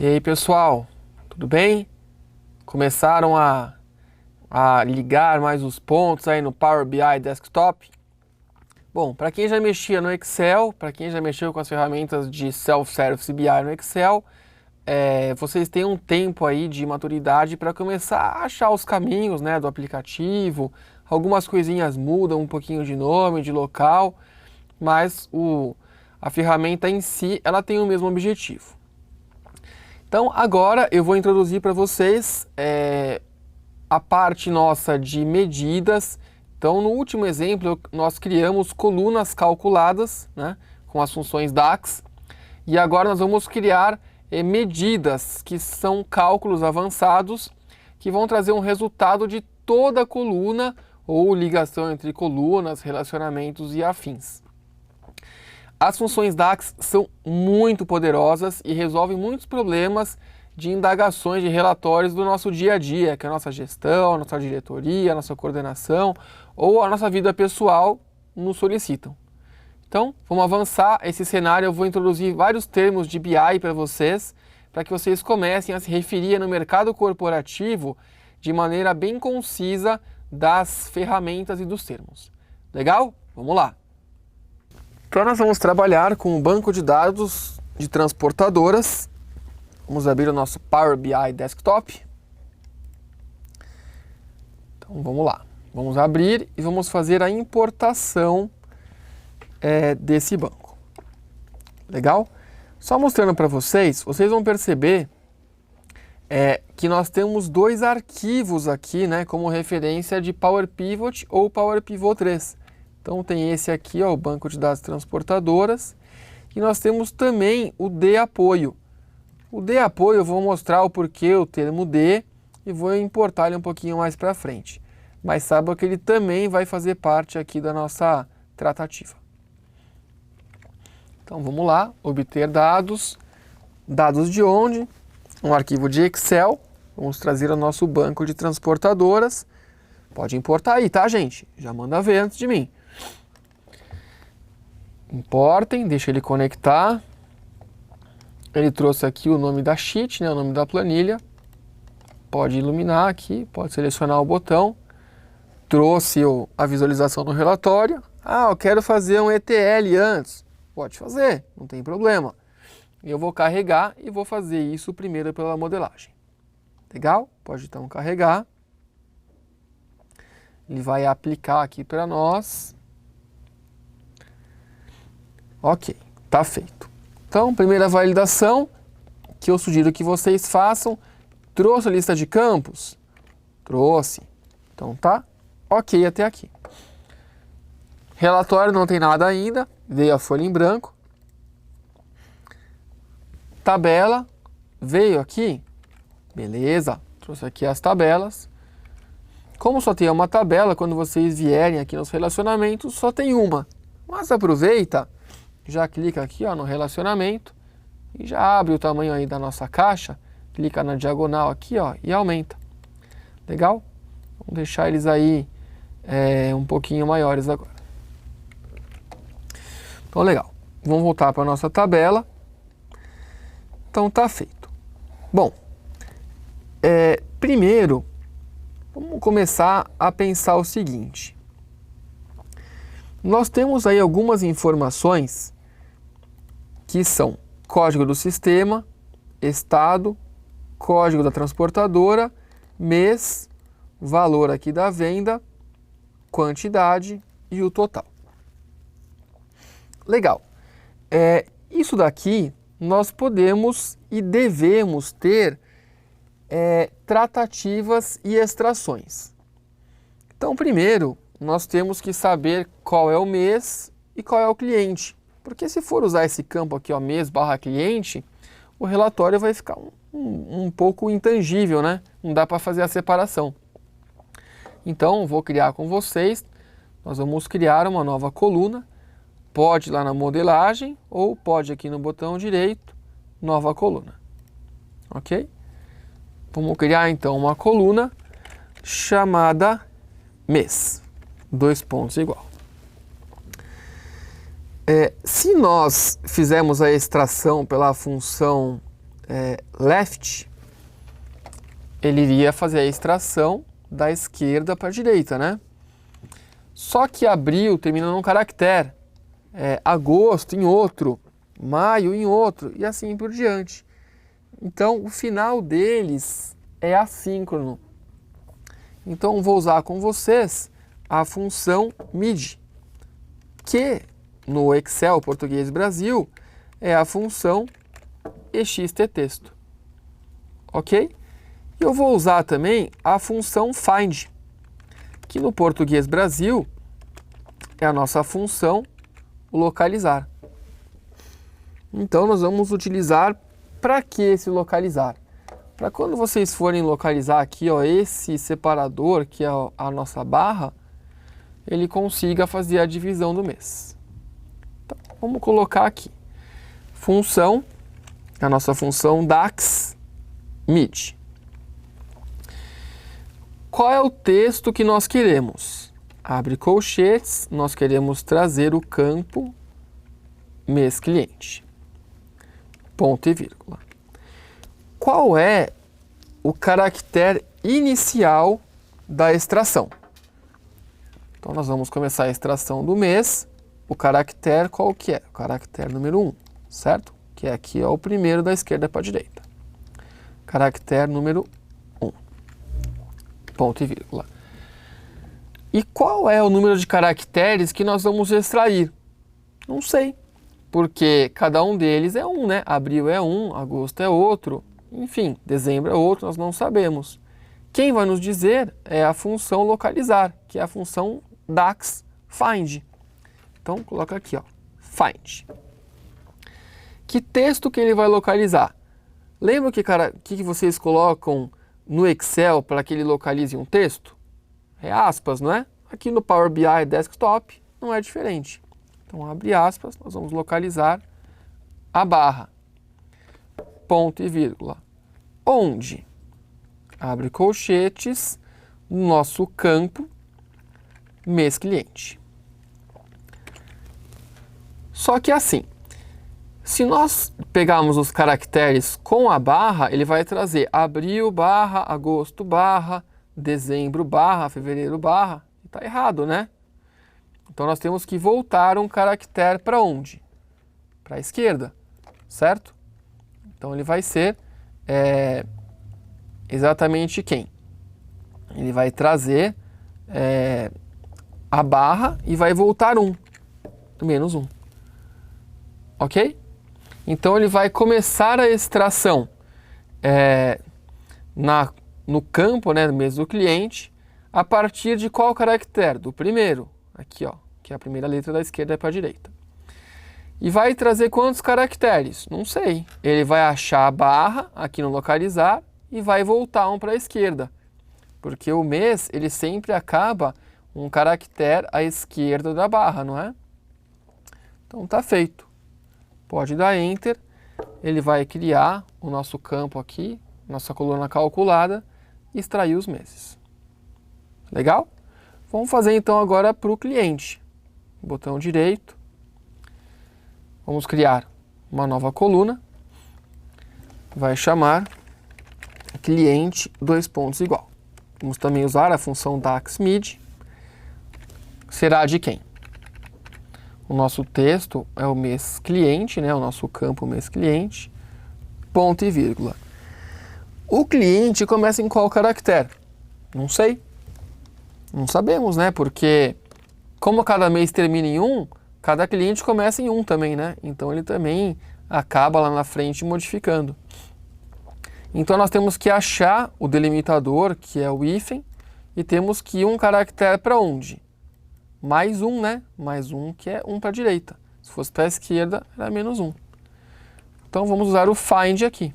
E aí, pessoal, tudo bem? Começaram a ligar mais os pontos aí no Power BI Desktop? Bom, para quem já mexia no Excel, para quem já mexeu com as ferramentas de Self-Service BI no Excel, vocês têm um tempo aí de maturidade para começar a achar os caminhos, né, do aplicativo. Algumas coisinhas mudam um pouquinho de nome, de local, mas a ferramenta em si, ela tem o mesmo objetivo. Então, agora eu vou introduzir para vocês a parte nossa de medidas. Então, no último exemplo, nós criamos colunas calculadas, né, com as funções DAX. E agora nós vamos criar medidas, que são cálculos avançados, que vão trazer um resultado de toda a coluna, ou ligação entre colunas, relacionamentos e afins. As funções DAX são muito poderosas e resolvem muitos problemas de indagações de relatórios do nosso dia a dia, que a nossa gestão, a nossa diretoria, a nossa coordenação ou a nossa vida pessoal nos solicitam. Então, vamos avançar esse cenário. Eu vou introduzir vários termos de BI para vocês, para que vocês comecem a se referir no mercado corporativo de maneira bem concisa das ferramentas e dos termos. Legal? Vamos lá! Então nós vamos trabalhar com um banco de dados de transportadoras. Vamos abrir o nosso Power BI Desktop. Então vamos lá. Vamos abrir e vamos fazer a importação desse banco. Legal? Só mostrando para vocês vão perceber que nós temos dois arquivos aqui, né, como referência de Power Pivot ou Power Pivot 3. Então tem esse aqui, ó, o banco de dados transportadoras, e nós temos também o D apoio. O D apoio eu vou mostrar o porquê o termo D e vou importar ele um pouquinho mais para frente. Mas saiba que ele também vai fazer parte aqui da nossa tratativa. Então vamos lá, obter dados. Dados de onde? Um arquivo de Excel. Vamos trazer o nosso banco de transportadoras. Pode importar aí, tá, gente? Já manda ver antes de mim. Importem, deixa ele conectar. Ele trouxe aqui o nome da sheet, né, o nome da planilha. Pode iluminar aqui, pode selecionar o botão. Trouxe a visualização do relatório. Ah, eu quero fazer um ETL antes. Pode fazer, não tem problema. Eu vou carregar e vou fazer isso primeiro pela modelagem. Legal? Pode então carregar. Ele vai aplicar aqui para nós. Ok, tá feito. Então, primeira validação que eu sugiro que vocês façam. Trouxe a lista de campos? Trouxe. Então tá ok até aqui. Relatório não tem nada ainda. Veio a folha em branco. Tabela. Veio aqui. Beleza. Trouxe aqui as tabelas. Como só tem uma tabela, quando vocês vierem aqui nos relacionamentos, só tem uma. Mas aproveita, já clica aqui, ó, no relacionamento e já abre o tamanho aí da nossa caixa, clica na diagonal aqui, ó, e aumenta. Legal? Vamos deixar eles aí um pouquinho maiores agora. Então, legal. Vamos voltar para a nossa tabela. Então, tá feito. Bom, primeiro, vamos começar a pensar o seguinte. Nós temos aí algumas informações que são código do sistema, estado, código da transportadora, mês, valor aqui da venda, quantidade e o total. Legal. Isso daqui nós podemos e devemos ter tratativas e extrações. Então, primeiro, nós temos que saber qual é o mês e qual é o cliente. Porque se for usar esse campo aqui, ó, mês barra cliente, o relatório vai ficar um pouco intangível, né? Não dá para fazer a separação. Então, vou criar com vocês, nós vamos criar uma nova coluna. Pode ir lá na modelagem ou pode aqui no botão direito, nova coluna. Ok? Vamos criar então uma coluna chamada mês. 2 pontos igual. Se nós fizermos a extração pela função left, ele iria fazer a extração da esquerda para a direita, né? Só que abril termina num caractere, agosto em outro, maio em outro e assim por diante. Então, o final deles é assíncrono. Então, vou usar com vocês a função mid, que no Excel Português Brasil é a função extTexto. Ok? E eu vou usar também a função find, que no Português Brasil é a nossa função localizar. Então, nós vamos utilizar para que esse localizar? Para quando vocês forem localizar aqui, ó, esse separador, que é a nossa barra, ele consiga fazer a divisão do mês. Então, vamos colocar aqui. Função, a nossa função DAX mid. Qual é o texto que nós queremos? Abre colchetes, nós queremos trazer o campo mês cliente. Ponto e vírgula. Qual é o caractere inicial da extração? Então, nós vamos começar a extração do mês. O caractere qual que é? O caractere número 1, certo? Que é aqui o primeiro da esquerda para a direita. Caractere número 1. Ponto e vírgula. E qual é o número de caracteres que nós vamos extrair? Não sei, porque cada um deles é um, né? Abril é um, agosto é outro, enfim, dezembro é outro, nós não sabemos. Quem vai nos dizer é a função localizar, que é a função DAX find. Então, coloca aqui, ó, find. Que texto que ele vai localizar? Lembra que vocês colocam no Excel para que ele localize um texto? É aspas, não é? Aqui no Power BI Desktop não é diferente. Então, abre aspas, nós vamos localizar a barra. Ponto e vírgula. Onde? Abre colchetes, no nosso campo, mês cliente. Só que assim, se nós pegarmos os caracteres com a barra, ele vai trazer abril barra, agosto barra, dezembro barra, fevereiro barra. Está errado, né? Então, nós temos que voltar um caractere para onde? Para a esquerda, certo? Então, ele vai ser exatamente quem? Ele vai trazer a barra e vai voltar menos 1. Ok? Então, ele vai começar a extração no campo, né, no mês do cliente, a partir de qual caractere? Do primeiro, aqui, ó, que é a primeira letra da esquerda para a direita. E vai trazer quantos caracteres? Não sei. Ele vai achar a barra aqui no localizar e vai voltar um para a esquerda. Porque o mês, ele sempre acaba um caractere à esquerda da barra, não é? Então, tá feito. Pode dar Enter. Ele vai criar o nosso campo aqui, nossa coluna calculada, e extrair os meses. Legal? Vamos fazer então agora para o cliente. Botão direito. Vamos criar uma nova coluna. Vai chamar cliente, dois pontos igual. Vamos também usar a função DAX mid. Será de quem? O nosso texto é o mês cliente, né? O nosso campo mês cliente. Ponto e vírgula. O cliente começa em qual caractere? Não sei. Não sabemos, né? Porque como cada mês termina em 1, cada cliente começa em 1 também, né? Então, ele também acaba lá na frente modificando. Então, nós temos que achar o delimitador, que é o hífen, e temos que ir um caractere para onde? Mais 1, né? Mais 1, que é 1 para a direita. Se fosse para a esquerda, era menos 1. Então, vamos usar o find aqui.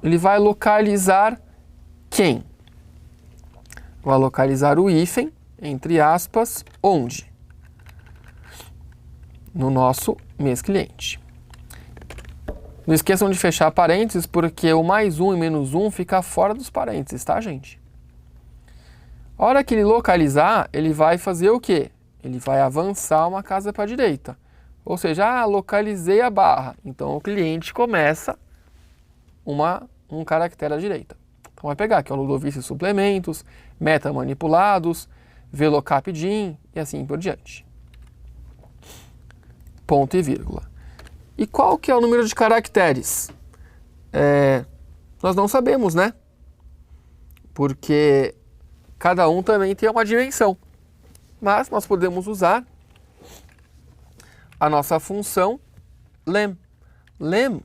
Ele vai localizar quem? Vai localizar o hífen, entre aspas, onde? No nosso mês cliente. Não esqueçam de fechar parênteses, porque o mais 1 e menos 1 fica fora dos parênteses, tá, gente? A hora que ele localizar, ele vai fazer o quê? Ele vai avançar uma casa para a direita. Ou seja, localizei a barra. Então o cliente começa um caractere à direita. Então vai pegar aqui o Ludovice suplementos, meta manipulados, VLOOKUP DIN e assim por diante. Ponto e vírgula. E qual que é o número de caracteres? Nós não sabemos, né? Porque cada um também tem uma dimensão. Mas nós podemos usar a nossa função lem. Lem,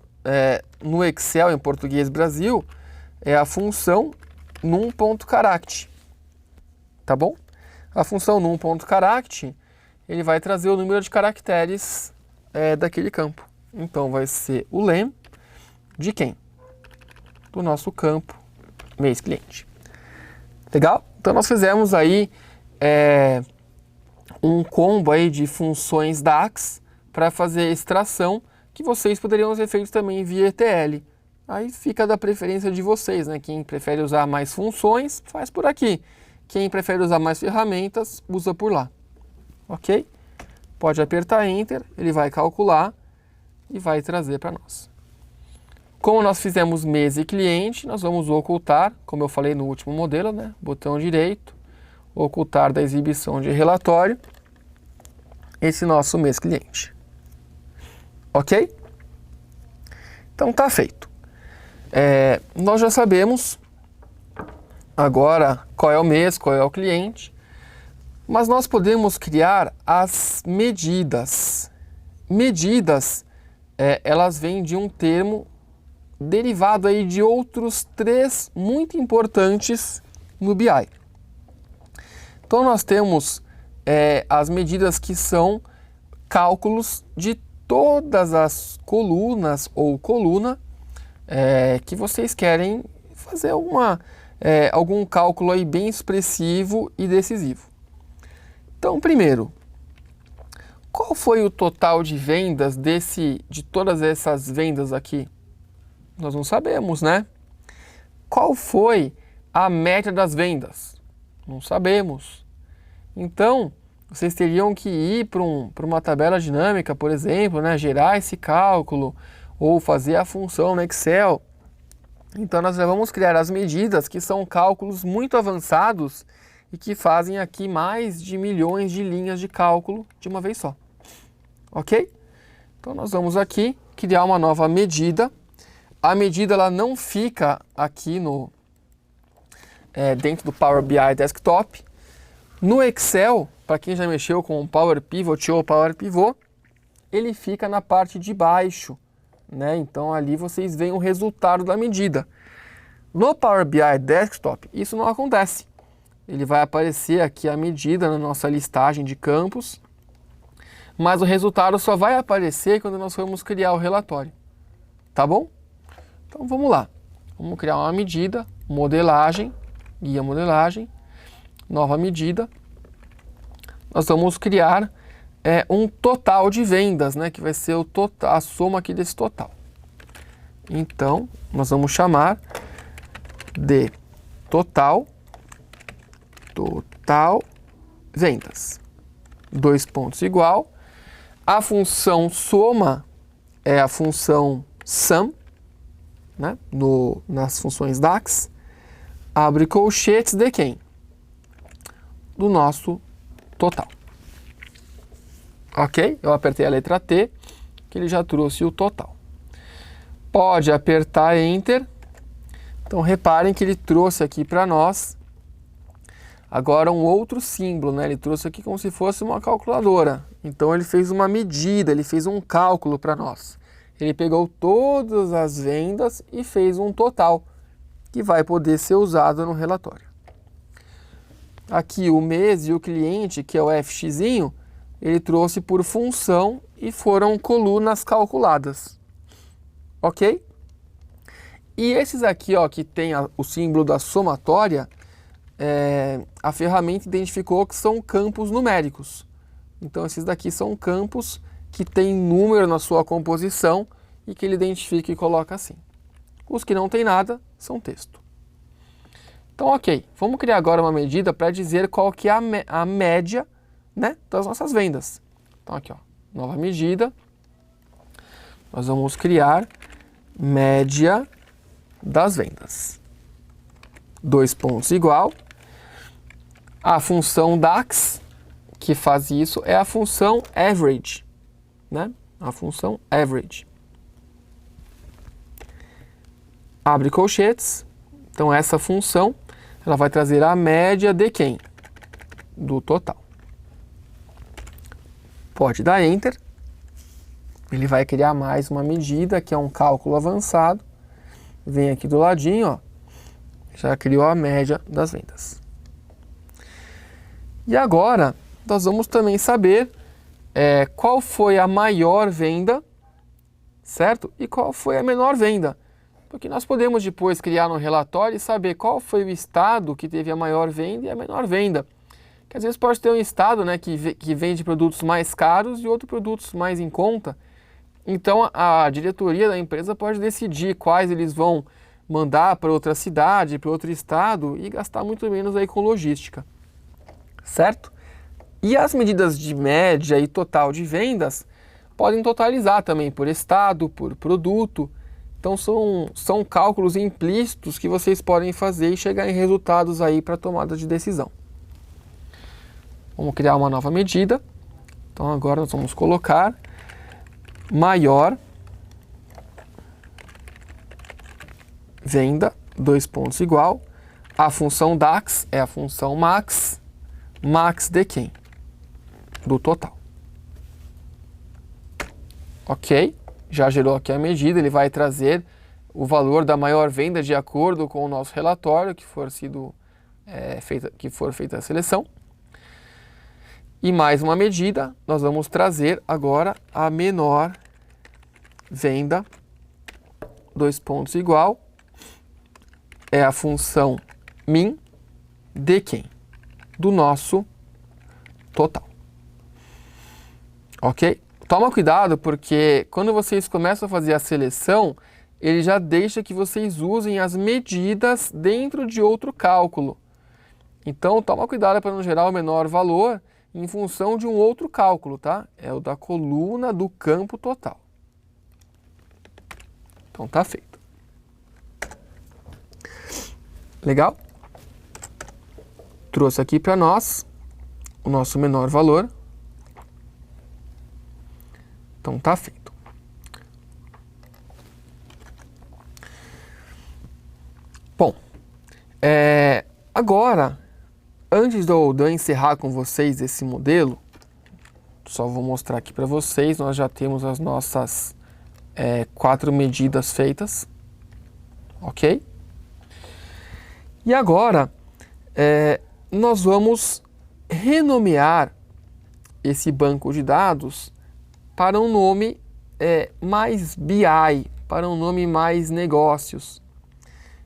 no Excel, em português Brasil, é a função num.charact. Tá bom? A função num.charact, ele vai trazer o número de caracteres daquele campo. Então vai ser o lem de quem? Do nosso campo mês cliente. Legal? Então nós fizemos aí um combo aí de funções DAX para fazer a extração, que vocês poderiam ter feito também via ETL. Aí fica da preferência de vocês, né? Quem prefere usar mais funções, faz por aqui. Quem prefere usar mais ferramentas, usa por lá. Ok? Pode apertar Enter, ele vai calcular e vai trazer para nós. Como nós fizemos mês e cliente, nós vamos ocultar, como eu falei no último modelo, né? Botão direito, ocultar da exibição de relatório, esse nosso mês cliente. Ok? Então tá feito. Nós já sabemos agora qual é o mês, qual é o cliente, mas nós podemos criar as medidas. Medidas, elas vêm de um termo derivado aí de outros 3 muito importantes no BI. Então nós temos as medidas que são cálculos de todas as colunas ou coluna que vocês querem fazer algum cálculo aí bem expressivo e decisivo. Então, primeiro, qual foi o total de vendas de todas essas vendas aqui? Nós não sabemos, né? Qual foi a média das vendas? Não sabemos. Então, vocês teriam que ir para uma tabela dinâmica, por exemplo, né? Gerar esse cálculo ou fazer a função no Excel. Então, nós já vamos criar as medidas, que são cálculos muito avançados e que fazem aqui mais de milhões de linhas de cálculo de uma vez só. Ok? Então, nós vamos aqui criar uma nova medida. A medida ela não fica aqui dentro do Power BI Desktop. No Excel, para quem já mexeu com o Power Pivot ou Power Pivot, ele fica na parte de baixo, né? Então ali vocês veem o resultado da medida. No Power BI Desktop isso não acontece. Ele vai aparecer aqui a medida na nossa listagem de campos, mas o resultado só vai aparecer quando nós formos criar o relatório. Tá bom? Então vamos lá. Vamos criar uma medida, modelagem, guia modelagem, nova medida. Nós vamos criar um total de vendas, né, que vai ser a soma aqui desse total. Então, nós vamos chamar de total vendas. 2 pontos igual. A função soma é a função sum, né, nas funções DAX. Abre colchetes de quem? Do nosso total. Ok? Eu apertei a letra T, que ele já trouxe o total. Pode apertar Enter. Então, reparem que ele trouxe aqui para nós agora um outro símbolo, né? Ele trouxe aqui como se fosse uma calculadora. Então, ele fez uma medida, ele fez um cálculo para nós. Ele pegou todas as vendas e fez um total, que vai poder ser usado no relatório. Aqui o mês e o cliente, que é o FX, ele trouxe por função e foram colunas calculadas. Ok? E esses aqui, ó, que tem o símbolo da somatória, a ferramenta identificou que são campos numéricos. Então esses daqui são campos que têm número na sua composição e que ele identifica e coloca assim. Os que não tem nada são texto. Então, ok, vamos criar agora uma medida para dizer qual que é a média, né, das nossas vendas. Então aqui, ó, nova medida, nós vamos criar média das vendas. Dois pontos igual. A função DAX que faz isso é a função average, né? A função average. Abre colchetes. Então essa função, ela vai trazer a média de quem? Do total. Pode dar Enter. Ele vai criar mais uma medida, que é um cálculo avançado. Vem aqui do ladinho, ó. Já criou a média das vendas. E agora, nós vamos também saber qual foi a maior venda, certo? E qual foi a menor venda. Porque nós podemos depois criar um relatório e saber qual foi o estado que teve a maior venda e a menor venda. Que às vezes pode ter um estado, né, que vende produtos mais caros e outros produtos mais em conta. Então a diretoria da empresa pode decidir quais eles vão mandar para outra cidade, para outro estado e gastar muito menos aí com logística, certo? E as medidas de média e total de vendas podem totalizar também por estado, por produto. Então são cálculos implícitos que vocês podem fazer e chegar em resultados aí para tomada de decisão. Vamos criar uma nova medida. Então agora nós vamos colocar maior venda, dois pontos igual. A função DAX é a função max. Max de quem? Do total. Ok? Já gerou aqui a medida, ele vai trazer o valor da maior venda de acordo com o nosso relatório que for feita a seleção. E mais uma medida, nós vamos trazer agora a menor venda, dois pontos igual, é a função min de quem? Do nosso total. Ok? Toma cuidado porque quando vocês começam a fazer a seleção, ele já deixa que vocês usem as medidas dentro de outro cálculo. Então toma cuidado para não gerar o menor valor em função de um outro cálculo, tá? É o da coluna do campo total. Então tá feito. Legal? Trouxe aqui para nós o nosso menor valor. Então tá feito. Bom, agora, antes de eu encerrar com vocês esse modelo, só vou mostrar aqui para vocês, nós já temos as nossas 4 medidas feitas, ok? E agora, nós vamos renomear esse banco de dados para um nome mais BI, para um nome mais negócios.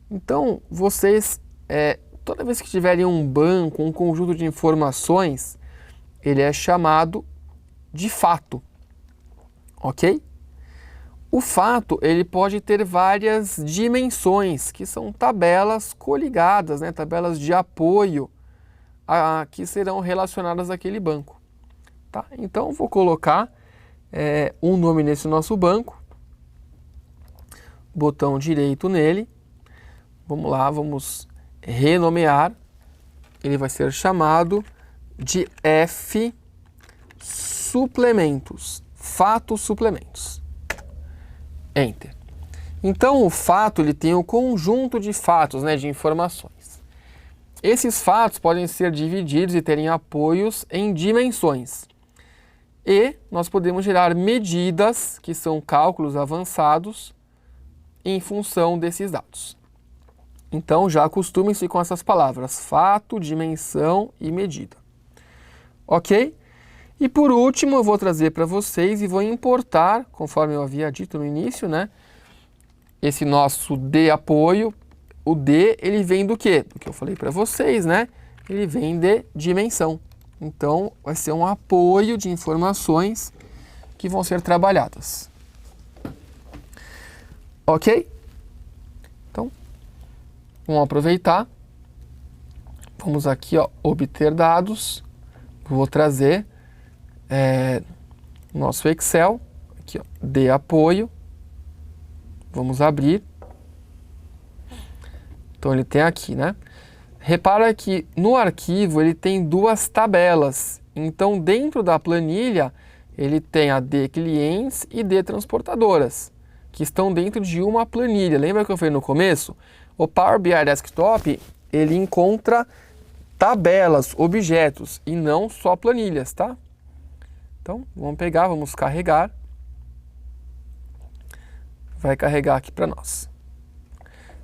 Então, vocês, toda vez que tiverem um banco, um conjunto de informações, ele é chamado de fato, ok? O fato, ele pode ter várias dimensões, que são tabelas coligadas, né? Tabelas de apoio que serão relacionadas àquele banco. Tá? Então, vou colocar um nome nesse nosso banco, botão direito nele, vamos lá, vamos renomear, ele vai ser chamado de F suplementos, fatos suplementos. Enter. Então o fato ele tem um conjunto de fatos, né, de informações. Esses fatos podem ser divididos e terem apoios em dimensões. E nós podemos gerar medidas, que são cálculos avançados, em função desses dados. Então já acostumem-se com essas palavras, fato, dimensão e medida. Ok? E por último eu vou trazer para vocês e vou importar, conforme eu havia dito no início, né? Esse nosso D apoio, o D ele vem do quê? Do que eu falei para vocês, né? Ele vem de dimensão. Então vai ser um apoio de informações que vão ser trabalhadas. Ok? Então, vamos aproveitar. Vamos aqui, ó, obter dados. Vou trazer nosso Excel, aqui, ó, de apoio. Vamos abrir. Então ele tem aqui, né? Repara que no arquivo ele tem duas tabelas. Então dentro da planilha ele tem a de clientes e de transportadoras, que estão dentro de uma planilha. Lembra que eu falei no começo? O Power BI Desktop, ele encontra tabelas, objetos e não só planilhas, tá? Então vamos pegar, vamos carregar. Vai carregar aqui para nós.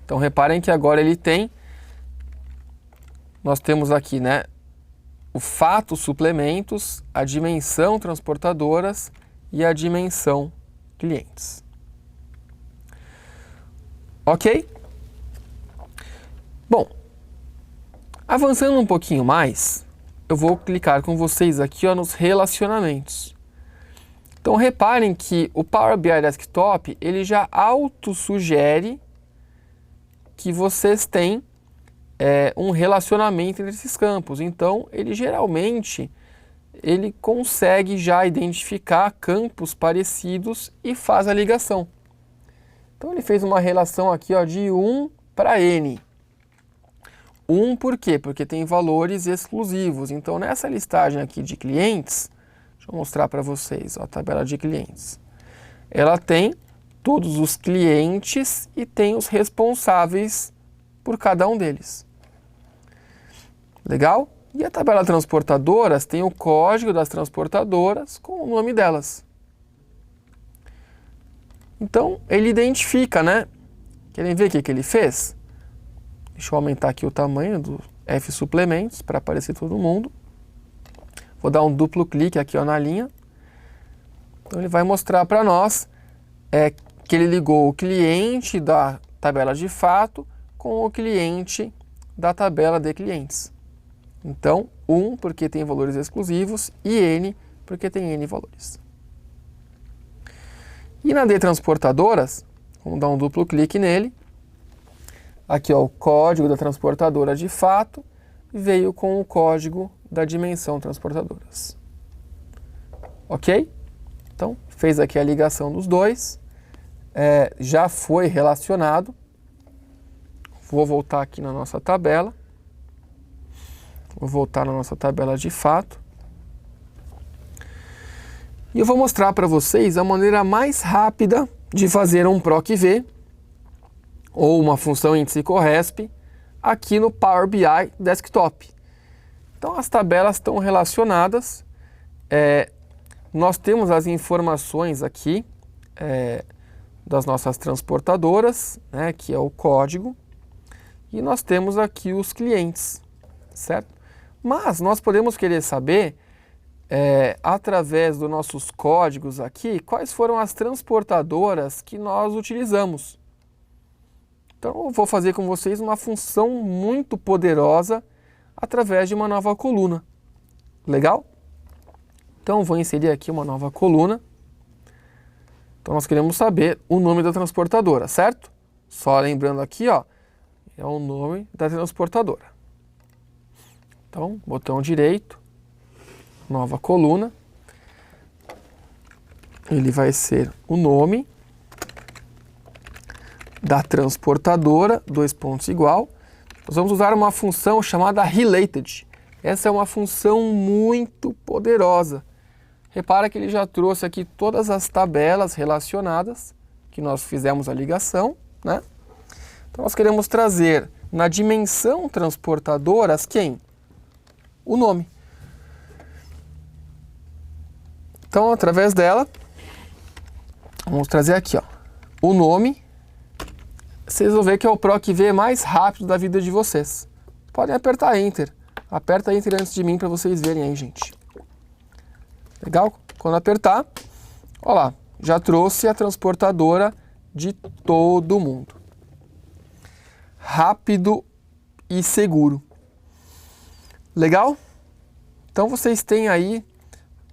Então reparem que agora ele tem, nós temos aqui, né, o fato suplementos, a dimensão transportadoras e a dimensão clientes. Ok? Bom, avançando um pouquinho mais, eu vou clicar com vocês aqui, ó, nos relacionamentos. Então reparem que o Power BI Desktop, ele já auto-sugere que vocês têm um relacionamento entre esses campos. Então, ele geralmente consegue já identificar campos parecidos e faz a ligação. Então, ele fez uma relação aqui, ó, de 1 para N. 1 por quê? Porque tem valores exclusivos. Então, nessa listagem aqui de clientes, deixa eu mostrar para vocês, ó, a tabela de clientes. Ela tem todos os clientes e tem os responsáveis por cada um deles. Legal? E a tabela transportadoras tem o código das transportadoras com o nome delas. Então, ele identifica, né? Querem ver o que ele fez? Deixa eu aumentar aqui o tamanho do F suplementos para aparecer todo mundo. Vou dar um duplo clique aqui, ó, na linha. Então, ele vai mostrar para nós que ele ligou o cliente da tabela de fato com o cliente da tabela de clientes. Então, 1 porque tem valores exclusivos e N porque tem N valores. E na de transportadoras, vamos dar um duplo clique nele. Aqui, ó, o código da transportadora de fato veio com o código da dimensão transportadoras. Ok? Então, fez aqui a ligação dos dois. Já foi relacionado. Vou voltar aqui na nossa tabela. Vou voltar na nossa tabela de fato. E eu vou mostrar para vocês a maneira mais rápida de fazer um PROC-V ou uma função índice CORRESP aqui no Power BI Desktop. Então as tabelas estão relacionadas. Nós temos as informações aqui das nossas transportadoras, né, que é o código. E nós temos aqui os clientes, certo? Mas nós podemos querer saber, através dos nossos códigos aqui, quais foram as transportadoras que nós utilizamos. Então, eu vou fazer com vocês uma função muito poderosa através de uma nova coluna. Legal? Então, vou inserir aqui uma nova coluna. Então, nós queremos saber o nome da transportadora, certo? Só lembrando aqui, ó, é o nome da transportadora. Então, botão direito, nova coluna. Ele vai ser o nome da transportadora, 2 pontos igual. Nós vamos usar uma função chamada related. Essa é uma função muito poderosa. Repara que ele já trouxe aqui todas as tabelas relacionadas que nós fizemos a ligação, né? Então, nós queremos trazer na dimensão transportadoras quem? O nome. Então, através dela, vamos trazer aqui, ó, o nome. Vocês vão ver que é o PROC-V mais rápido da vida de vocês. Podem apertar Enter. Aperta Enter antes de mim para vocês verem aí, gente. Legal? Quando apertar, ó lá, já trouxe a transportadora de todo mundo. Rápido e seguro. Legal? Então vocês têm aí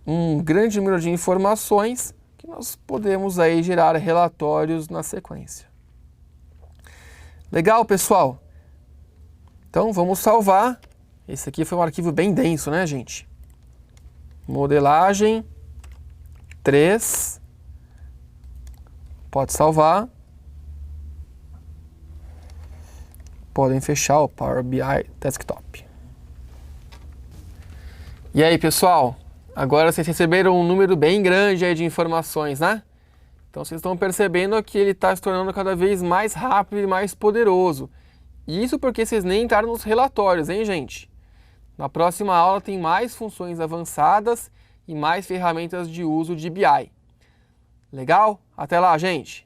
um grande número de informações que nós podemos aí gerar relatórios na sequência. Legal, pessoal? Então vamos salvar. Esse aqui foi um arquivo bem denso, né, gente? Modelagem, 3. Pode salvar. Podem fechar o Power BI Desktop. E aí, pessoal? Agora vocês receberam um número bem grande aí de informações, né? Então vocês estão percebendo que ele está se tornando cada vez mais rápido e mais poderoso. Isso porque vocês nem entraram nos relatórios, hein, gente? Na próxima aula tem mais funções avançadas e mais ferramentas de uso de BI. Legal? Até lá, gente!